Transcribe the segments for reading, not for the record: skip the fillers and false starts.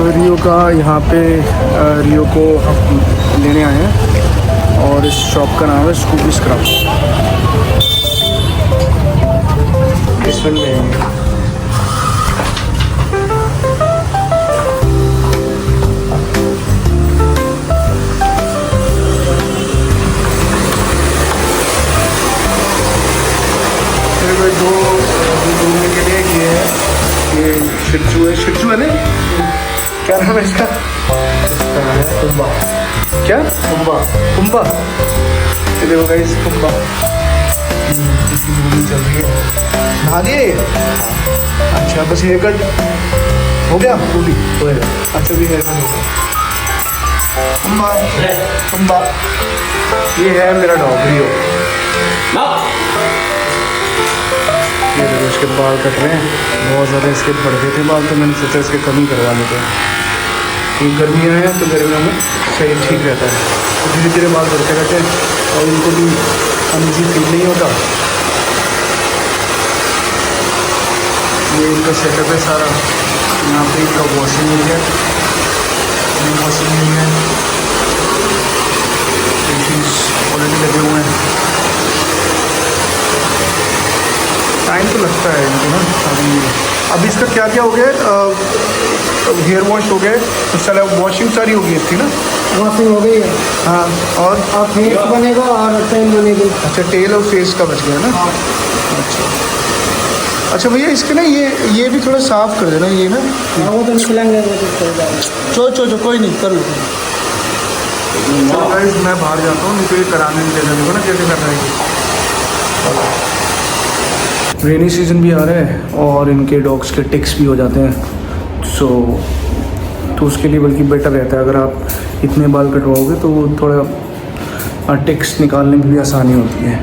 तो रियो का यहाँ पे रियो को हम लेने आए हैं और इस शॉप का नाम है स्कूबी स्क्रब। इसमें लेंगे घूमने के लिए ये शिट्सू है ना, क्या नाम है इसका? कुंबा। क्या? कुंबा। ये देखो गाइस, कुंबा इसकी मूवी चल रही है। नहा दिए? अच्छा, बस हेयर कट हो गया? पूरी होएगा। अच्छा, भी हेयर कट हो गया। कुंबा ये है मेरा डॉग रियो। ये देखो इसके बाल कट रहे हैं, बहुत ज़्यादा इसके बढ़ गए थे बाल, तो मैंने सोचा इसके कमी करवा लेते हैं क्योंकि गर्मियाँ हैं तो गर्मियों में सही ठीक रहता है। तो धीरे धीरे बाल बढ़ते रहते हैं और इनको भी अनईजी फील नहीं होता। ये इनका सेटअप है सारा। यहाँ पे इनका वॉशिंग एरिया है, वॉशिंग एरिया है, ऑलरेडी लगे हुए हैं। टाइम तो लगता है इनको ना। अभी इसका क्या क्या हो गया? हेयर वॉश हो गया, तो चलो वॉशिंग सारी हो गई इसकी ना। वॉशिंग हो गई है। हाँ, और फेस बनेगा और टेल बनेगी। अच्छा, टेल और फेस का बच गया ना। अच्छा भैया, इसके ना ये भी थोड़ा साफ कर देना ये ना। वो तो निकलेंगे, चो कोई नहीं, कर लो। गाइस मैं बाहर जाता हूँ, नहीं तो ये कराने नहीं देना। देखो ना कैसे कर रहा है। रेनी सीज़न भी आ रहा है और इनके डॉग्स के टिक्स भी हो जाते हैं, तो उसके लिए बल्कि बेटर रहता है अगर आप इतने बाल कटवाओगे तो थोड़ा टिक्स निकालने में भी आसानी होती है।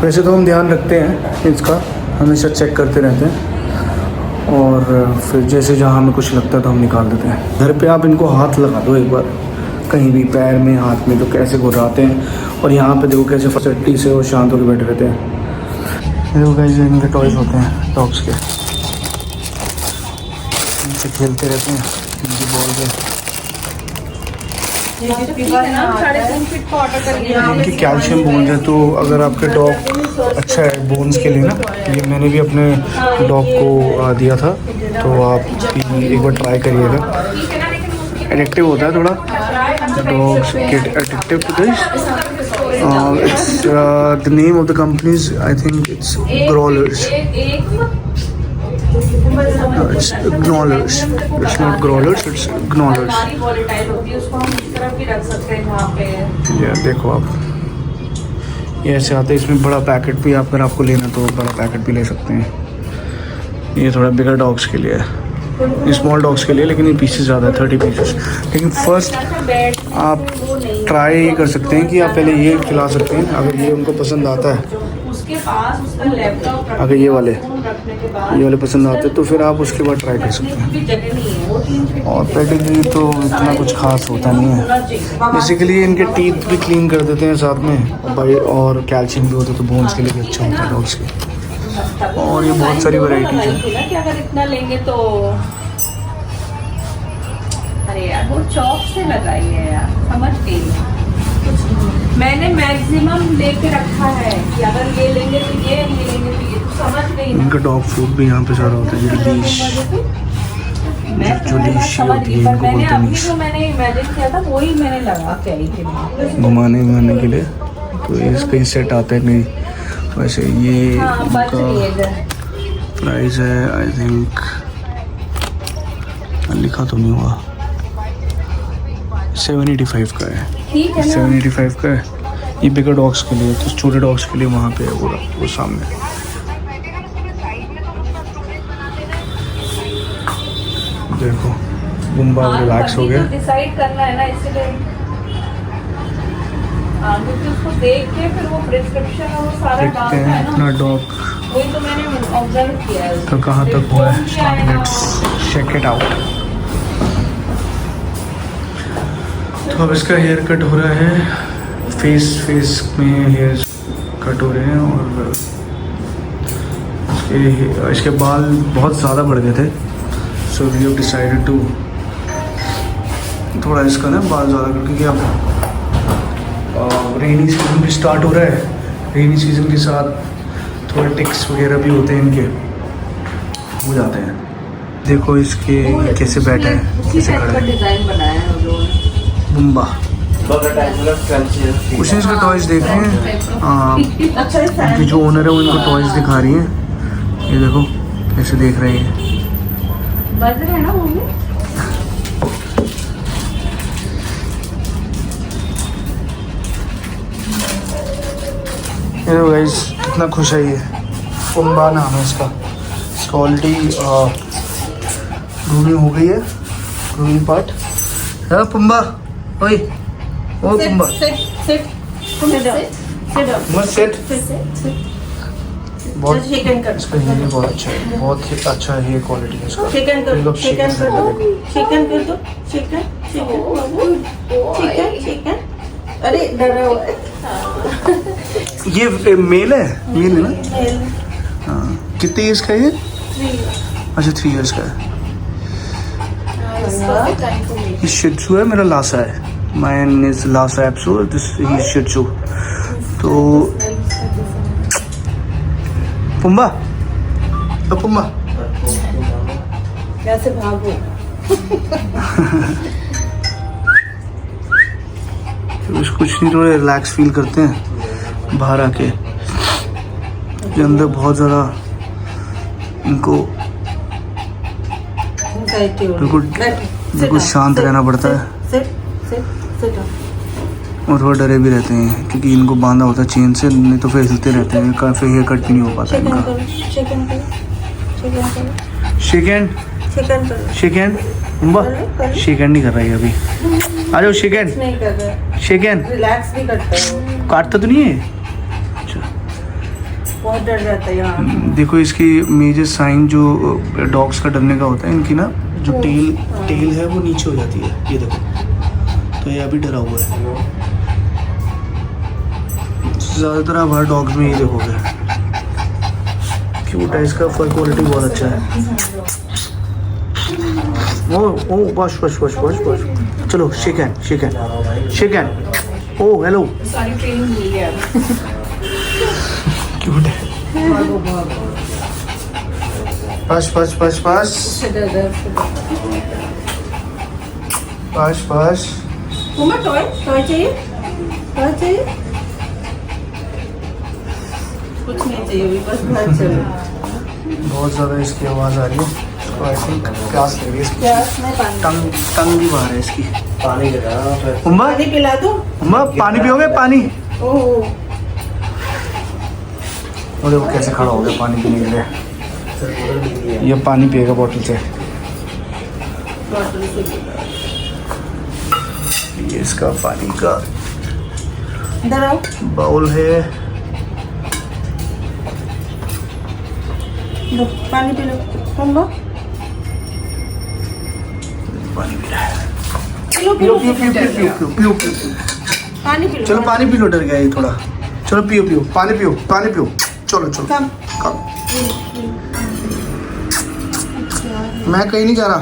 वैसे तो हम ध्यान रखते हैं इसका, हमेशा चेक करते रहते हैं और फिर जैसे जहाँ हमें कुछ लगता है तो हम निकाल देते हैं। घर पे आप इनको हाथ लगा दो एक बार, कहीं भी पैर में हाथ में, तो कैसे घुराते हैं। और यहाँ पे देखो कैसे फसट्टी से वो शांत होकर बैठे रहते हैं। देखो गाइस, इनके टॉयज होते हैं डॉग्स के, इनसे खेलते रहते हैं इनकी बॉल के। इनकी कैल्शियम बोन्स है, तो अगर आपके डॉग अच्छा है बोन्स के लिए ना, ये मैंने भी अपने डॉग को दिया था, तो आप भी एक बार ट्राई करिएगा। एडिक्टिव होता है थोड़ा, dogs get addictive to this. It's the name of the companies, I think it's Growlers. No, it's Gnawlers. It's not Growlers, it's Gnawlers. Yeah, देखो आप, ये ऐसे आते हैं। इसमें बड़ा पैकेट भी, अगर आपको लेना तो बड़ा पैकेट भी ले सकते हैं। ये थोड़ा बिगर डॉग्स के लिए है, स्मॉल डॉग्स के लिए, लेकिन ये पीसेस ज़्यादा है, 30 पीसेस। लेकिन फर्स्ट आप ट्राई कर सकते हैं कि आप पहले ये खिला सकते हैं, अगर ये उनको पसंद आता है, अगर ये वाले पसंद आते हैं तो फिर आप उसके बाद ट्राई कर सकते हैं। और पेडिग्री तो इतना कुछ खास होता नहीं है, बेसिकली इनके टीथ भी क्लीन कर देते हैं साथ में, और कैल्शियम भी होता है, तो बोन्स के लिए भी अच्छा होता है डॉग्स के। और ये बहुत सारी वैरायटीज है कि अगर इतना लेंगे तो, अरे यार वो चौक से लगाइए यार, समझ गई। मैंने मैक्सिमम लेके रखा है कि अगर ये लेंगे तो ये लेंगे तो ये, तो समझ गई। इनका डॉग फूड भी यहाँ पे सारा होता है, जो लीश होती है, इनको बोलते हैं लीश। मैंने इमेजिन किया था वही मैंने लगा के आई थी घुमाने के लिए, तो ये कहीं सेट आता है नहीं। वैसे ये प्राइस है, आई थिंक लिखा तो नहीं हुआ, 785 का है। 785 का है। ये बिगर डॉग्स के लिए, तो छोटे डॉग्स के लिए वहाँ पे है वो सामने। देखो बुम्बा रिलैक्स हो गया। डिसाइड करना है ना, इसलिए क्योंकि उसको देख के फिर वो प्रिस्क्रिप्शन और वो सारा डालता है ना अपना डॉग, वही तो मैंने ऑब्जर्व किया है। तो कहाँ तक हुआ है, लेट्स चेक इट आउट। तो अब इसका हेयर कट हो रहा है, फेस में हेयर कट हो रहे हैं, और इसके बाल बहुत ज़्यादा बढ़ गए थे, so we have decided to थोड़ा इसका ना बाल ज़्यादा करके, क्या रेनी सीजन भी स्टार्ट हो रहा है, रेनी सीजन के साथ थोड़े टिक्स वगैरह भी होते हैं इनके, हो जाते हैं। देखो इसके कैसे बैठे हैं, कैसे खड़े हैं। डिजाइन बनाया है उन लोगों ने। बुम्बा कुछ नहीं, इसके टॉयज देख रहे हैं। अच्छा है इनकी जो ओनर है वो इनको टॉयज दिखा रही है, ये देखो कैसे देख रहे हैं। बज रहे हैं ना वो भी। ये गाइस इतना खुश है ये, पुम्बा नाम है इसका। इसका ऑलरेडी ग्रूमिंग हो गई है, ग्रूमिंग पार्ट है। पुम्बा ओए, ओ पुम्बा मत सेट। बहुत इसका हेयर बहुत अच्छा है, बहुत ही अच्छा हेयर क्वालिटी है इसका। चिकन कर दो, चिकन कर दो, चिकन कर दो, चिकन चिकन चिकन चिकन। अरे डरा हुआ है। ये मेल है, मेल है ना? हाँ। कितने ईयर्स का है ये? अच्छा 3 इयर्स का है। ये शिट्सू है, मेरा लासा है। Mine is Lhasa Apso, this he shih tzu. तो पुम्बा, तो पुम्बा कैसे भागो? कुछ नहीं, थोड़े रिलैक्स फील करते हैं बाहर आके। के अंदर बहुत ज़्यादा इनको बिल्कुल शांत रहना पड़ता है, और थोड़ा डरे भी रहते हैं क्योंकि इनको बांधा होता है चेन से, नहीं तो फिर हिलते रहते हैं, काफ़ी हेयर कट भी नहीं हो पाता इनका। शेकेंड बुम्बा, शेकेंड नहीं कर रहा है अभी। आ जाओ शेकेंड, नहीं कर रहा, शेकेंड रिलैक्स भी करता है, काटता तो नहीं है। अच्छा बहुत डर जाता है यहाँ। देखो इसकी मेजर साइन जो डॉग्स का डरने का होता है, इनकी ना जो टेल है वो नीचे हो जाती है, ये देखो। तो ये अभी डरा हुआ है। ज़्यादातर आप हर डॉग्स में ये देखोगे। क्यूट है, इसका फर क्वालिटी बहुत अच्छा है। ओ बस बस बस बस बस, चलो शेक हैंड। ओ हेलो, सारी ट्रेनिंग मिल गया। क्यूट है। बस बस बस बस बस बस। उमा टॉय चाहिए, टॉय चाहिए? कुछ नहीं चाहिए अभी, बस घर चलो। बहुत ज़्यादा इसकी आवाज़ आ रही है, तो आई थिंक प्यास लग रही है इसकी। प्यास में पानी, टंग भी बाहर है इसकी। पानी दे रहा उम्मा, पानी पिला दो। उम्मा पानी पियोगे? पानी। ओह और देखो कैसे खड़ा हो गया पानी पीने के लिए। ये पानी पिएगा बोतल से। बॉटल से ये इसका पानी का इधर आओ। बाउल है। लो, पानी पी लो, उमा पानी पी रहा है। पिलो पियो पिलो पियो पियो पियो पियो पियो पियो। पानी पी लो। चलो पानी पी लो, डर गया ये थोड़ा। चलो पियो पियो पानी पियो, पानी पियो। चलो चलो कम कम। मैं कहीं नहीं जा रहा।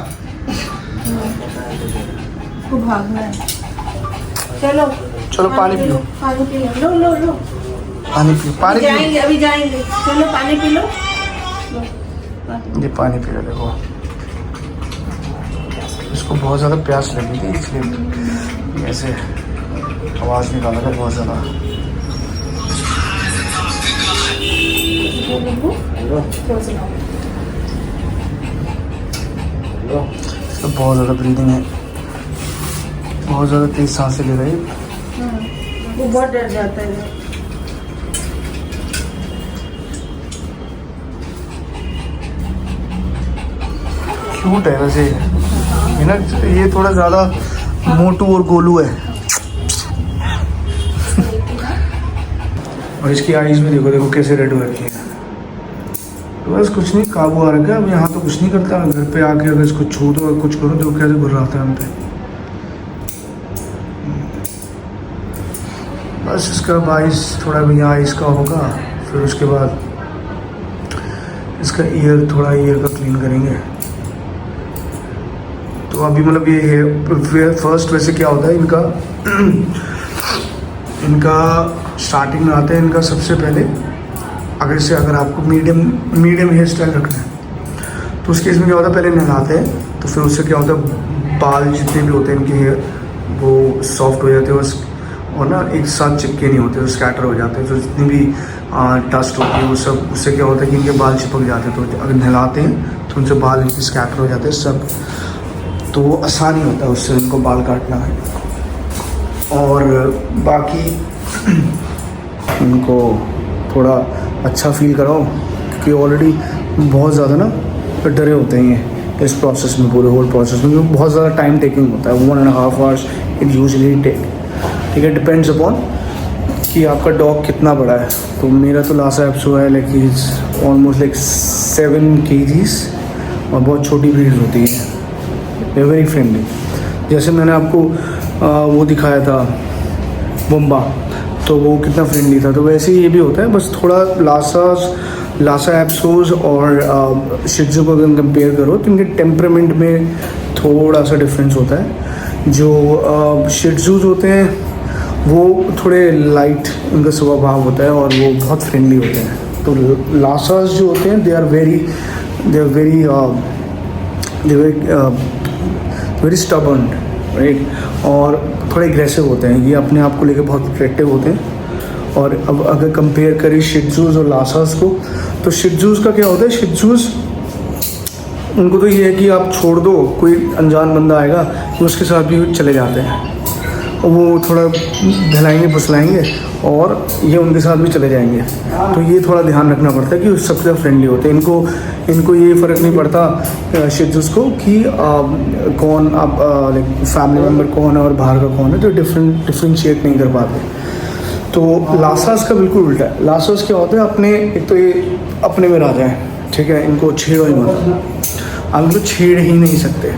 को भागना है। चलो चलो पानी पियो, पानी पी लो, लो लो लो। पानी पियो, पानी पियो। जाएंगे, अभी जाएंगे। चलो पानी पी लो। ये पानी पी रहा देखो। इसको बहुत ज़्यादा प्यास लगी थी, इसलिए ऐसे आवाज़ निकाला था बहुत ज़्यादा। इसका बहुत ज़्यादा ब्रीदिंग है, बहुत ज़्यादा तेज सांसें ले रही है। वो बहुत डर जाता है। क्यूट है वैसे ये ना, ये थोड़ा ज़्यादा मोटू और गोलू है। और इसकी आईज में देखो, देखो कैसे रेड हो रखी है। तो बस कुछ नहीं, काबू आ रखा है। अब यहाँ तो कुछ नहीं करता, घर पे आके अगर इसको छू दो और कुछ करो तो कैसे घुर्राता है हम पे। बस इसका आइस थोड़ा भी आइस का होगा, फिर उसके बाद इसका ईयर, थोड़ा ईयर का क्लीन करेंगे। तो अभी मतलब ये फर्स्ट वैसे क्या होता है इनका स्टार्टिंग में आता है इनका सबसे पहले अगर आपको मीडियम हेयर स्टाइल रखना है तो उस केस में क्या होता है, पहले नहलाते हैं तो फिर उससे क्या होता है बाल जितने भी होते हैं इनके हेयर वो सॉफ्ट हो जाते हैं और ना एक साथ चिपके नहीं होते, तो स्कैटर हो जाते हैं। तो जितनी भी डस्ट होती है वो सब, उससे क्या होता है कि इनके बाल चिपक जाते हैं। तो अगर नहलाते हैं तो उनसे बाल इनके स्कैटर हो जाते हैं सब, तो वो आसानी होता है उससे इनको बाल काटना है। और बाकी इनको थोड़ा अच्छा फील कराओ क्योंकि ऑलरेडी बहुत ज़्यादा ना डरे होते हैं ये इस प्रोसेस में, पूरे होल प्रोसेस में बहुत ज़्यादा टाइम टेकिंग होता है, 1.5 आवर्स इट यूजुअली टेक। ठीक है, डिपेंड्स अपॉन कि आपका डॉग कितना बड़ा है। तो मेरा तो लासा एप्सो है like is almost like 7 kgs और बहुत छोटी ब्रीड होती है, वेरी फ्रेंडली। जैसे मैंने आपको वो दिखाया था बुम्बा, तो वो कितना फ्रेंडली था, तो वैसे ही ये भी होता है। बस थोड़ा लासा एप्सोज और शिह त्ज़ू को अगर कंपेयर करो तो इनके टेम्परामेंट में थोड़ा सा डिफरेंस होता है। जो शिह त्ज़ूज़ होते हैं वो थोड़े लाइट उनका स्वभाव होता है और वो बहुत फ्रेंडली होते हैं। तो लासास जो होते हैं they are very stubborn, right, और थोड़े एग्रेसिव होते हैं। ये अपने आप को लेकर बहुत प्रोटेक्टिव होते हैं। और अब अगर कंपेयर करें शिह त्ज़ूज़ और लासास को, तो शिह त्ज़ूज़ का क्या होता है, शिह त्ज़ूज़ उनको तो ये है कि आप छोड़ दो, कोई अनजान बंदा आएगा तो उसके साथ भी चले जाते हैं, वो थोड़ा बहलाएंगे फुसलाएंगे और ये उनके साथ भी चले जाएंगे। तो ये थोड़ा ध्यान रखना पड़ता है कि सबसे ज़्यादा फ्रेंडली होते हैं। इनको ये फ़र्क नहीं पड़ता शिह त्ज़ूज़ को कि कौन आप लाइक फैमिली मेम्बर कौन है और बाहर का कौन है, तो डिफ्रेंशिएट नहीं कर पाते। तो लासास का बिल्कुल उल्टा है। लासास क्या होता है, अपने एक तो ये अपने में राजा है, ठीक है, इनको छेड़ो ही मत, आप इनको छेड़ ही नहीं सकते,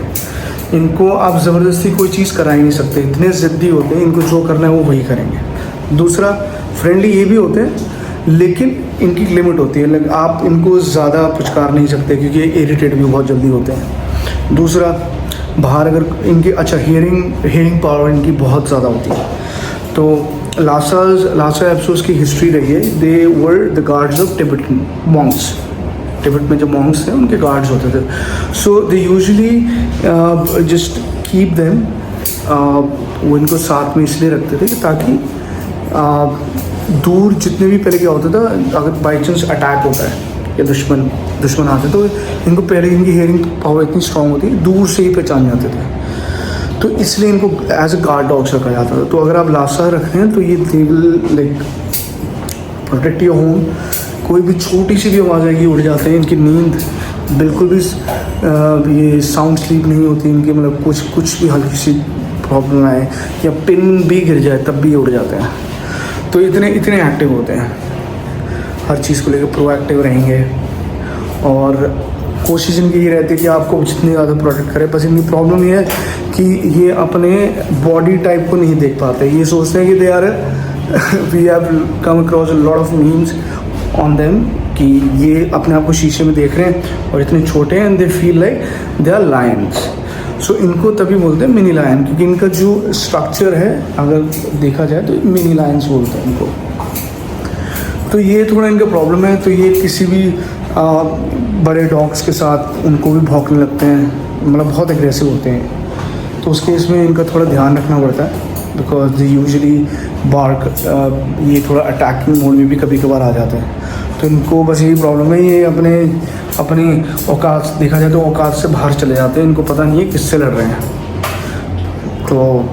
इनको आप ज़बरदस्ती कोई चीज़ करा ही नहीं सकते, इतने ज़िद्दी होते हैं, इनको जो करना है वो वही करेंगे। दूसरा, फ्रेंडली ये भी होते हैं लेकिन इनकी लिमिट होती है, लाइक आप इनको ज़्यादा पुचकार नहीं सकते क्योंकि ये इरिटेट भी बहुत जल्दी होते हैं। दूसरा, बाहर अगर इनकी हियरिंग पावर इनकी बहुत ज़्यादा होती है। तो लासा एप्सोस की हिस्ट्री रही है, they were the guards of Tibetan monks, Tibet में जो मॉन्क्स थे उनके गार्ड्स होते थे। So they usually just keep them, वो इनको साथ में इसलिए रखते थे ताकि दूर जितने भी पहले क्या होता था, अगर बाई चांस अटैक होता है या दुश्मन आते तो इनको पहले इनकी हियरिंग पावर इतनी स्ट्रांग होती है, दूर से ही पहचान जाते थे। तो इसलिए इनको एज अ गार्ड डॉग्स रखा जाता था। तो अगर आप लासा रख रहे हैं तो ये they will like protect your home. कोई भी छोटी सी भी आवाज़ आएगी उड़ जाते हैं, इनकी नींद बिल्कुल भी ये साउंड स्लीप नहीं होती इनकी, मतलब कुछ भी हल्की सी प्रॉब्लम आए या पिन भी गिर जाए तब भी उड़ जाते हैं। तो इतने एक्टिव होते हैं, हर चीज़ को लेकर प्रोएक्टिव रहेंगे और कोशिश इनकी ये रहती है कि आपको जितनी ज़्यादा प्रोटेक्ट करें। बस इनकी प्रॉब्लम ये है कि ये अपने बॉडी टाइप को नहीं देख पाते, ये सोचते हैं कि they are we have come across a lot of memes on them कि ये अपने आप को शीशे में देख रहे हैं और इतने छोटे हैं, and they feel like they are lions. So इनको तभी बोलते हैं मिनी लायन, क्योंकि इनका जो स्ट्रक्चर है अगर देखा जाए तो मिनी लायंस बोलते हैं इनको। तो ये थोड़ा इनका प्रॉब्लम है। तो ये किसी भी बड़े डॉग्स के साथ उनको भी भौंकने लगते हैं, मतलब बहुत एग्रेसिव होते हैं। तो उस केस में इनका थोड़ा ध्यान रखना पड़ता है बिकॉज दे यूजुअली बार्क, ये थोड़ा अटैकिंग मोड में भी कभी कभार आ जाते हैं। तो इनको बस यही प्रॉब्लम है, ये अपनी औकात, देखा जाए तो औकात से बाहर चले जाते हैं, इनको पता नहीं है किससे लड़ रहे हैं। तो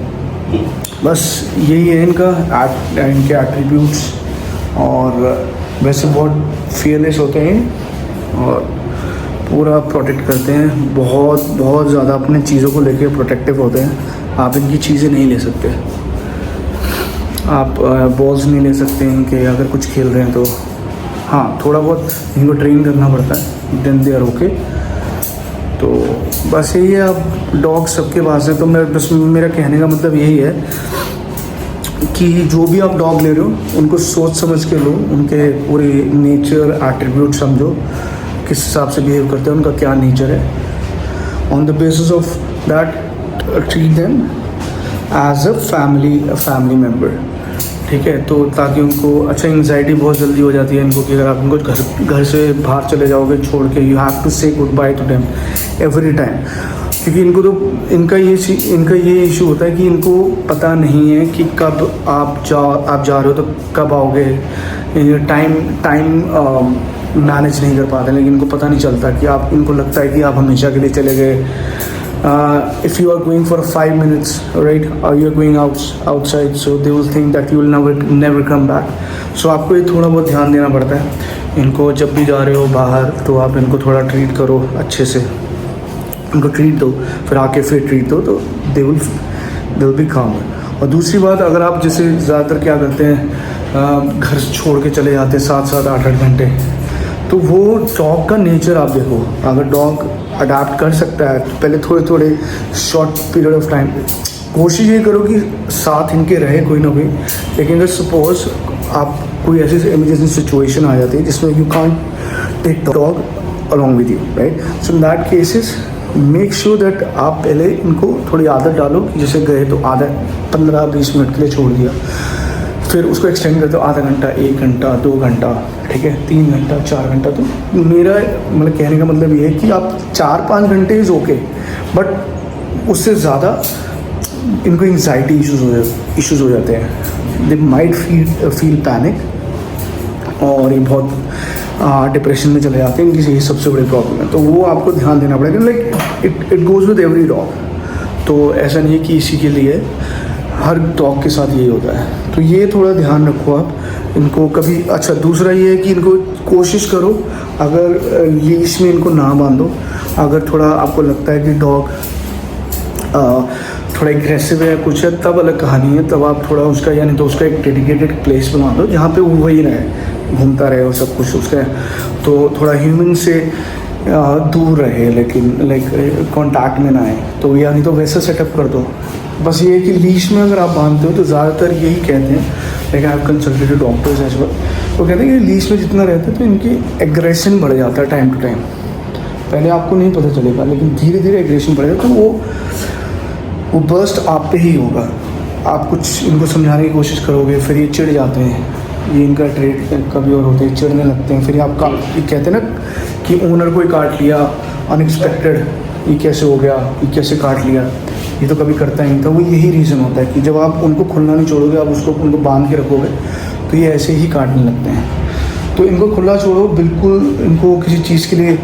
बस यही है इनके एट्रीब्यूट्स। और वैसे बहुत फियरलेस होते हैं और पूरा प्रोटेक्ट करते हैं, बहुत ज़्यादा अपने चीज़ों को लेके प्रोटेक्टिव होते हैं। आप इनकी चीज़ें नहीं ले सकते, आप बॉल्स नहीं ले सकते इनके अगर कुछ खेल रहे हैं तो। हाँ, थोड़ा बहुत इनको ट्रेन करना पड़ता है, देन दे आर ओके। तो बस यही है, आप डॉग सबके पास है। तो मेरा कहने का मतलब यही है कि जो भी आप डॉग ले रहे हो उनको सोच समझ के लो, उनके पूरे नेचर एट्रीब्यूट समझो, किस हिसाब से बिहेव करते हैं, उनका क्या नेचर है। On the basis of that treat them as a family member, ठीक है। तो ताकि उनको अच्छा, एंग्जाइटी बहुत जल्दी हो जाती है इनको कि अगर आप उनको घर से बाहर चले जाओगे छोड़ के, यू हैव टू से good by two them every time, क्योंकि इनको तो इनका ये इशू होता है कि इनको पता नहीं है कि कब आप जा रहे हो तो कब आओगे, टाइम मैनेज नहीं कर पाते, लेकिन इनको पता नहीं चलता कि आप, इनको लगता है कि आप हमेशा के लिए चले गए। If you are going for 5 minutes, right, or you are going outside, so they will think that you will never come back. So आपको ये थोड़ा बहुत ध्यान देना पड़ता है। इनको जब भी जा रहे हो बाहर तो आप इनको थोड़ा ट्रीट करो अच्छे से, उनको ट्रीट दो, फिर आके फिर ट्रीट दो, तो दे विल बी काम। और दूसरी बात, अगर आप जैसे ज़्यादातर क्या करते हैं, घर छोड़ के चले जाते हैं 7-7, 8-8 घंटे, तो वो डॉग का नेचर आप देखो। अगर डॉग अडाप्ट कर सकता है तो पहले थोड़े शॉर्ट पीरियड ऑफ टाइम कोशिश ये करो कि साथ इनके रहे कोई ना कोई। लेकिन अगर सपोज आप कोई ऐसी इमरजेंसी सिचुएशन आ जाती है जिसमें you can't take the dog along with you, right, so in that cases make sure that आप पहले इनको थोड़ी आदत डालो कि जैसे गए तो आधा 15-20 मिनट के लिए छोड़ दिया, फिर उसको एक्सटेंड करते हो आधा घंटा, 1 घंटा, 2 घंटा, ठीक है, 3 घंटा, 4 घंटा। तो मेरा मतलब कहने का मतलब ये है कि आप 4-5 घंटे इज़ ओके, बट उससे ज़्यादा इनको एंग्जाइटी इश्यूज़ हो जाते हैं, दे माइट फील पैनिक, और ये बहुत डिप्रेशन में चले जाते हैं। इनकी यही सबसे बड़ी प्रॉब्लम है, तो वो आपको ध्यान देना पड़ेगा। Like it goes with every dog, तो ऐसा नहीं है कि इसी के लिए, हर डॉग के साथ यही होता है। तो ये थोड़ा ध्यान रखो आप इनको कभी। अच्छा, दूसरा ये है कि इनको कोशिश करो, अगर लीश में इनको ना बांधो, अगर थोड़ा आपको लगता है कि डॉग थोड़ा एग्रेसिव है कुछ है, तब अलग कहानी है, तब आप थोड़ा उसका, यानी तो उसका एक डेडिकेटेड प्लेस बना दो जहाँ पे वो वही रहे, घूमता रहे और सब कुछ उसका, तो थोड़ा ह्यूमन से दूर रहे, लेकिन लाइक कांटेक्ट में ना आए, तो यानी तो वैसा सेटअप कर दो। बस ये है कि लीश में अगर आप बांधते हो तो ज़्यादातर यही कहते हैं, like I have consulted doctors as well, तो कहते हैं कि लीश में जितना रहता है तो इनकी एग्रेशन बढ़ जाता है टाइम टू टाइम। पहले आपको नहीं पता चलेगा, लेकिन धीरे धीरे एग्रेशन बढ़ेगा, तो वो बर्स्ट आप पे ही होगा। आप कुछ इनको समझाने की कोशिश करोगे, फिर ये चिढ़ जाते हैं, ये इनका ट्रेड कभी और होते हैं, चिढ़ने लगते हैं, फिर आपका ये कहते हैं ना कि ओनर को ही काट लिया अनएक्सपेक्टेड, ये कैसे हो गया, ये कैसे काट लिया, ये तो कभी करता ही नहीं था। वो यही रीज़न होता है कि जब आप उनको खुला नहीं छोड़ोगे, आप उनको बांध के रखोगे, तो ये ऐसे ही काटने लगते हैं। तो इनको खुला छोड़ो बिल्कुल, इनको किसी चीज़ के लिए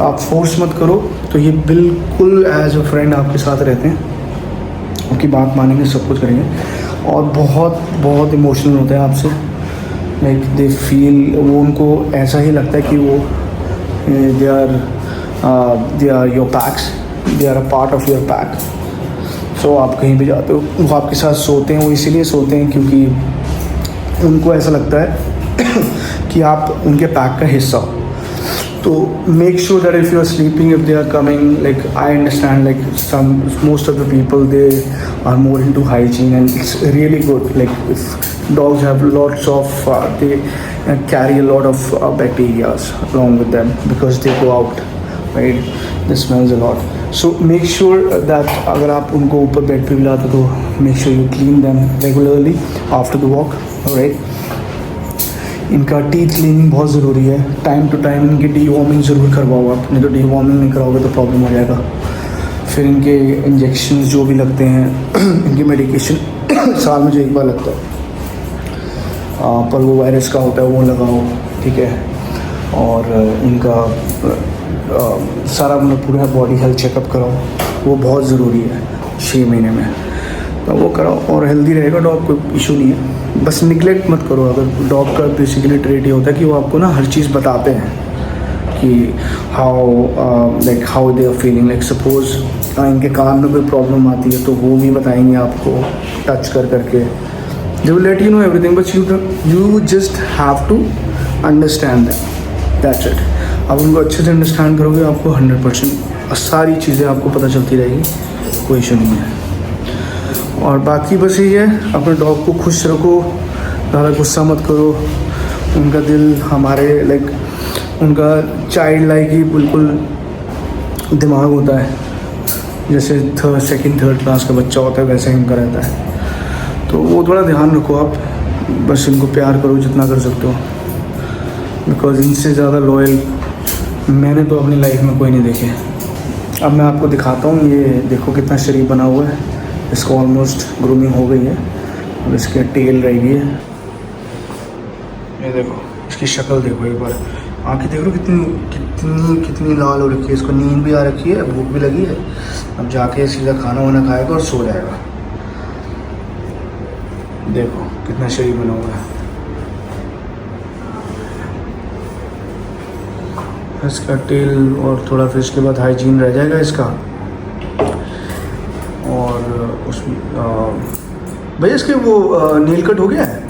आप फोर्स मत करो, तो ये बिल्कुल एज अ फ्रेंड आपके साथ रहते हैं, उनकी बात मानेंगे, सब कुछ करेंगे, और बहुत बहुत इमोशनल होते हैं आपसे। लाइक दे फील, वो उनको ऐसा ही लगता है कि वो they are your packs, they are a part of your pack. So आप कहीं भी जाते हो, वो आपके साथ सोते हैं, वो इसीलिए सोते हैं क्योंकि उनको ऐसा लगता है कि आप उनके पैक का हिस्सा हो। तो make sure that if you are sleeping, if they are coming, like I understand, like most of the people, they are more into hygiene, and it's really good. Like if dogs have lots of they carry a lot of bacteria along with them because they go out, right? They smells a lot. So make sure that अगर आप उनको ऊपर bed पे भी लाते तो make sure you clean them regularly after the walk, alright? इनका teeth cleaning बहुत ज़रूरी है, टाइम टू टाइम इनकी डीवॉर्मिंग ज़रूर करवाओ आप, नहीं तो डीवॉर्मिंग नहीं कराओगे तो प्रॉब्लम हो जाएगा। फिर इनके इंजेक्शन जो भी लगते हैं इनकी मेडिकेशन साल में जो एक बार लगता है, पर वो वायरस का होता है, वो लगाओ, ठीक है। और इनका सारा मतलब पूरा बॉडी हेल्थ चेकअप कराओ, वो बहुत ज़रूरी है 6 महीने में, तो वो कराओ और हेल्दी रहेगा डॉग, कोई इशू नहीं है। बस निगलेक्ट मत करो। अगर डॉग का बेसिकली ट्रेट ये होता है कि वो आपको ना हर चीज़ बताते हैं कि how they are feeling, like suppose इनके कान में कोई प्रॉब्लम आती है तो वो भी बताएंगे आपको टच करके, they will let you know everything, but you just have to understand that's it. आप उनको अच्छे से अंडरस्टैंड करोगे, आपको 100% सारी चीज़ें आपको पता चलती रहेगी, कोई इशू नहीं है। और बाकी बस यही है, अपने डॉग को खुश रखो, ज़्यादा गुस्सा मत करो, उनका दिल हमारे लाइक उनका चाइल्ड लाइक ही बिल्कुल दिमाग होता है, जैसे सेकंड थर्ड क्लास का बच्चा होता है वैसे ही इनका रहता है। तो वो थोड़ा ध्यान रखो आप, बस इनको प्यार करो जितना कर सकते हो, बिकॉज इनसे ज़्यादा लॉयल मैंने तो अपनी लाइफ में कोई नहीं देखे। अब मैं आपको दिखाता हूँ, ये देखो कितना शरीफ बना हुआ है। इसको ऑलमोस्ट ग्रूमिंग हो गई है, अब इसके टेल रह गई है। ये देखो इसकी शक्ल देखो एक बार, आँखें देख लो कितनी कितनी कितनी लाल हो रखी है। इसको नींद भी आ रखी है, भूख भी लगी है। अब जाके सीधा खाना वाना खाएगा और सो जाएगा। देखो कितना शरीर बना हुआ है। इसका टेल और थोड़ा फिर इसके बाद हाइजीन रह जाएगा इसका। और उसमें भैया इसके वो नेल कट हो गया है?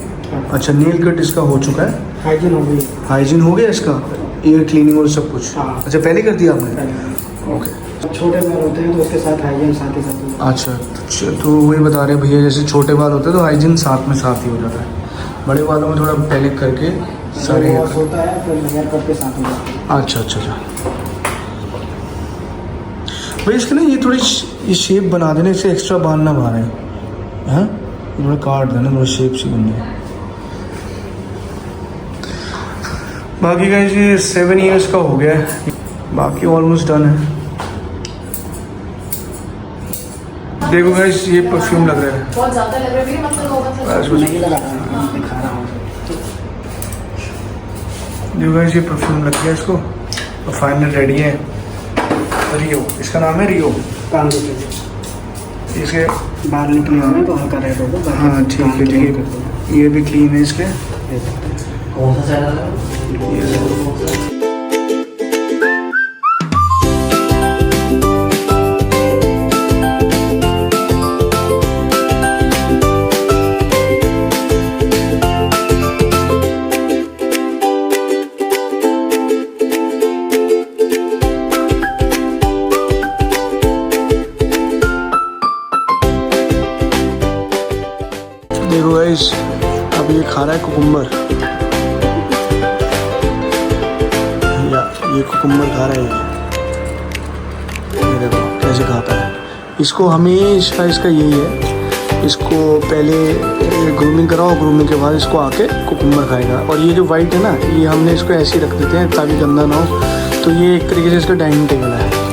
अच्छा, नेल कट इसका हो चुका है, हाइजीन हो गई। हाइजीन हो गया इसका, ईयर क्लीनिंग और सब कुछ। हाँ। अच्छा, पहले कर दिया आपने? ओके। छोटे बाल होते हैं तो उसके साथ हाइजीन साथ ही साथ होता है। अच्छा, तो वही बता रहे हैं भैया, जैसे छोटे बाल होते हैं तो हाइजीन साथ में साथ ही हो जाता है। बड़े बालों में थोड़ा पहले करके सारे हेयर वॉश होता है फिर हेयर कट के साथ हो जाता है। अच्छा अच्छा अच्छा। भाई इसके ना ये थोड़ी ये शेप बना देना, इससे एक्स्ट्रा बाल ना बाहर आए। हाँ, थोड़ा काट देना, थोड़ा शेप सी बन जाए। बाकी का ये 7 ईयर्स का हो गया है, बाकी ऑलमोस्ट डन है। देखो गाइस, ये परफ्यूम लग रहा है, बहुत ज्यादा लग रहा है, मेरी मतलब होगा बस कुछ नहीं लगा रहा हूँ, दिखा रहा हूँ। देखो गाइस, ये परफ्यूम लग गया इसको और फाइनल रेडी है। रियो, इसका नाम है रियो। काम देखिए, इसके बाल निकले हुए हैं तो हल्का रेड होगा। हाँ ठीक है ठीक है, ये भी क्लीन है इसके। कौन सा चैनल है? देखो गाइस, अब ये खा रहा है कुकुम्बर, या ये कुकुम्बर खा रहा है। ये देखो कैसे खाता है। इसको हमेशा इसका यही है, इसको पहले ग्रूमिंग कराओ, ग्रूमिंग के बाद इसको आके कुकुम्बर खाएगा। और ये जो वाइट है ना, ये हमने इसको ऐसे ही रख देते हैं ताकि गंदा ना हो। तो ये एक तरीके से इसका डाइनिंग टेबल है।